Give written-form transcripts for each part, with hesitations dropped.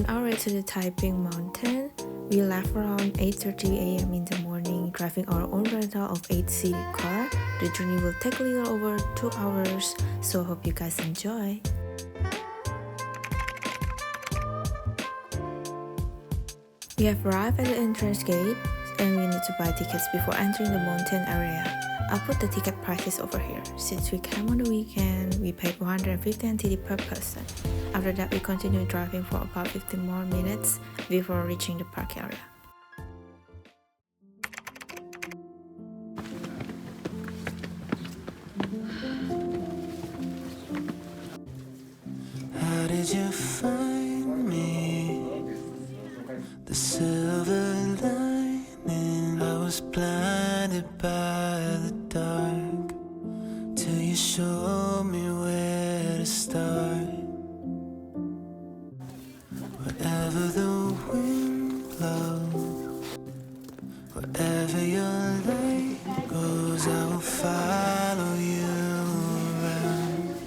On our way to the Taiping mountain, we left around 8:30 a.m. in the morning, driving our own rental of 8-seat car. The journey will take a little over 2 hours, so hope you guys enjoy. We have arrived at the entrance gate and we need to buy tickets before entering the mountain area. I'll put the ticket prices over here. Since we came on the weekend, we paid 150 NTD per person. After that, we continued driving for about 15 more minutes before reaching the park area. How did you find me? The silver lining. I was blinded by the dark till you showed me where to start. Wherever the wind blows, wherever your light goes, I will follow you around.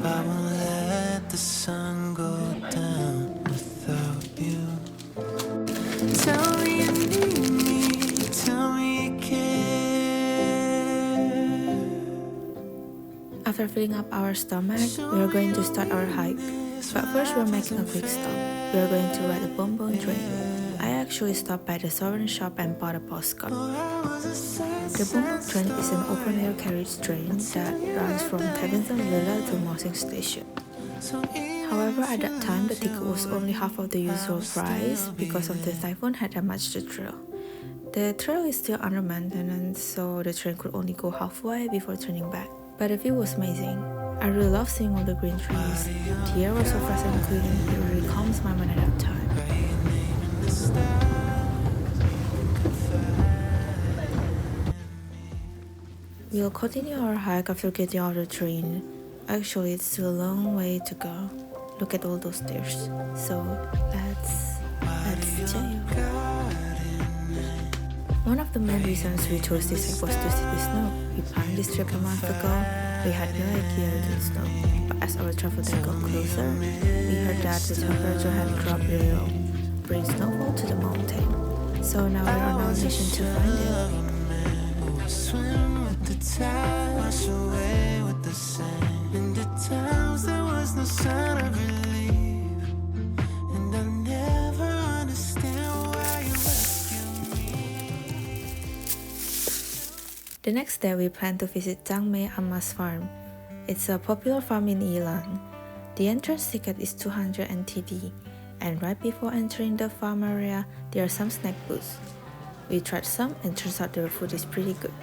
I won't let the sun go down without you. Tell me you need me, tell me you care. After filling up our stomach, we are going to start our hike. But first, we are making a quick stop. We are going to ride a bonbon train. I actually stopped by the souvenir shop and bought a postcard. The bonbon train is an open-air carriage train that runs from Taipington Villa to Mosing Station. However, at that time, the ticket was only half of the usual price because of the typhoon had damaged the trail. The trail is still under maintenance, so the train could only go halfway before turning back. But the view was amazing. I really love seeing all the green trees. The air was so fresh and clean, it really calms my mind at that time. We'll continue our hike after getting off the train. Actually, it's still a long way to go. Look at all those stairs. So let's chill. One of the main reasons we chose this hike was to see the snow. We planned this trip a month ago. We had no idea the snow, but as our travel day got closer, we heard that the temperature had dropped really low, bringing snowfall to the mountain. So now we're on our mission to find it. Swim with the tide, wash away with the sand. In the times there was no sign of relief, and I never understand why you rescued me. The next day, we plan to visit Zhangmei Amma's farm. It's a popular farm in Yilan. The entrance ticket is 200 NTD, and right before entering the farm area, there are some snack booths. We tried some and turns out their food is pretty good.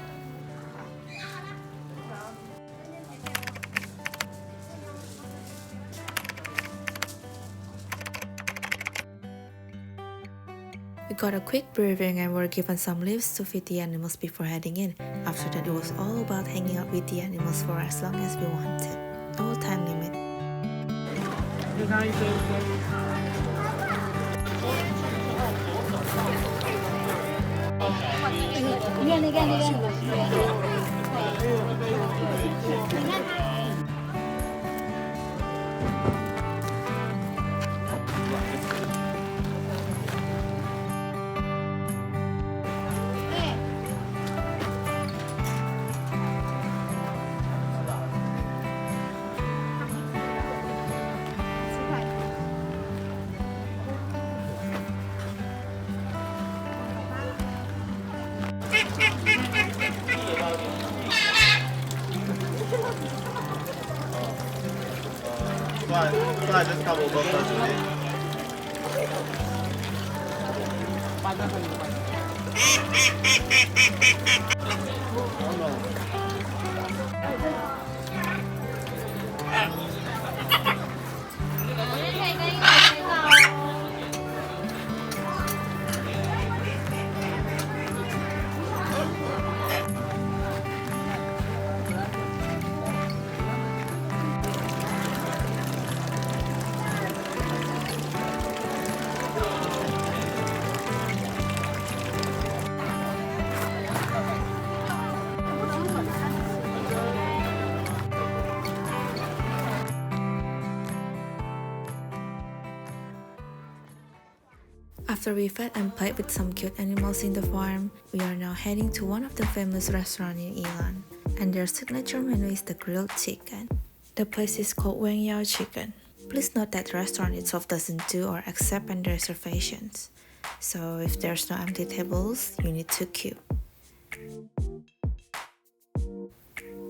We got a quick briefing and were given some leaves to feed the animals before heading in. After that, it was all about hanging out with the animals for as long as we wanted. No time limit. After we fed and played with some cute animals in the farm, we are now heading to one of the famous restaurants in Yilan, and their signature menu is the grilled chicken. The place is called Wang Yao Chicken. Please note that the restaurant itself doesn't do or accept any reservations, so if there's no empty tables, you need to queue.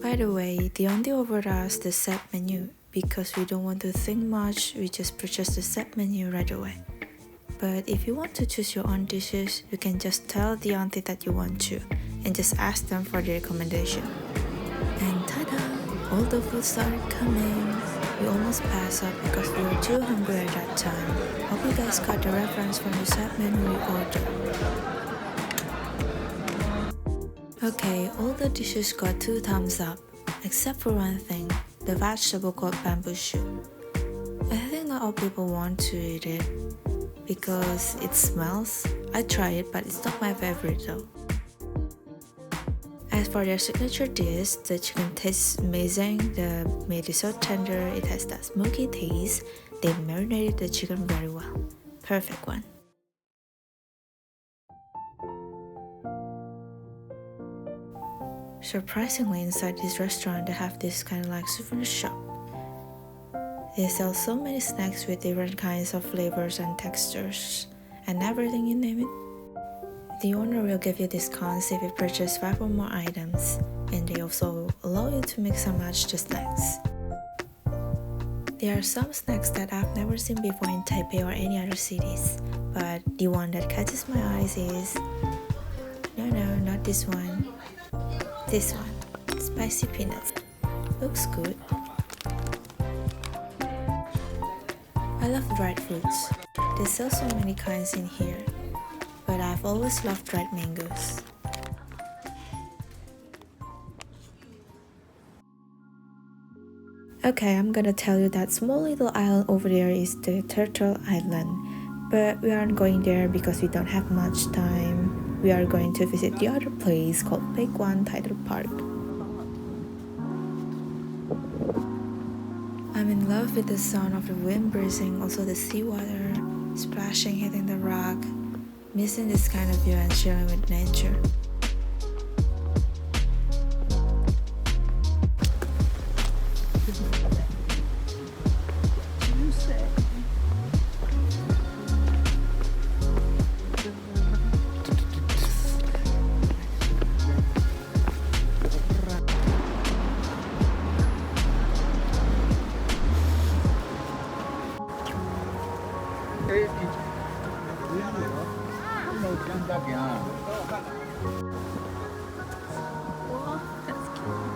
By the way, the auntie offered us the set menu. Because we don't want to think much, we just purchase the set menu right away. But if you want to choose your own dishes, you can just tell the auntie that you want to, and just ask them for the recommendation. And ta-da! All the food started coming. We almost passed out because we were too hungry at that time. Hope you guys got the reference from the set menu we ordered. Okay, all the dishes got 2 thumbs up, except for one thing, the vegetable called bamboo shoot. I think not all people want to eat it because it smells. I tried it, but it's not my favorite though. As for their signature dish, the chicken tastes amazing, the meat is so tender, it has that smoky taste. They marinated the chicken very well. Perfect one. Surprisingly, inside this restaurant, they have this kind of like souvenir shop. They sell so many snacks with different kinds of flavors and textures, and everything you name it. The owner will give you discounts if you purchase 5 or more items, and they also allow you to mix and match the snacks. There are some snacks that I've never seen before in Taipei or any other cities, but the one that catches my eyes is... No, not this one. This one, spicy peanuts. Looks good. I love dried fruits. They sell so many kinds in here, but I've always loved dried mangoes. Okay, I'm gonna tell you that small little island over there is the Turtle Island, but we aren't going there because we don't have much time. We are going to visit the other place called Big One Tidal Park. I'm in love with the sound of the wind breezing, also the seawater, splashing hitting the rock, missing this kind of view and chilling with nature. Wow, that's cute.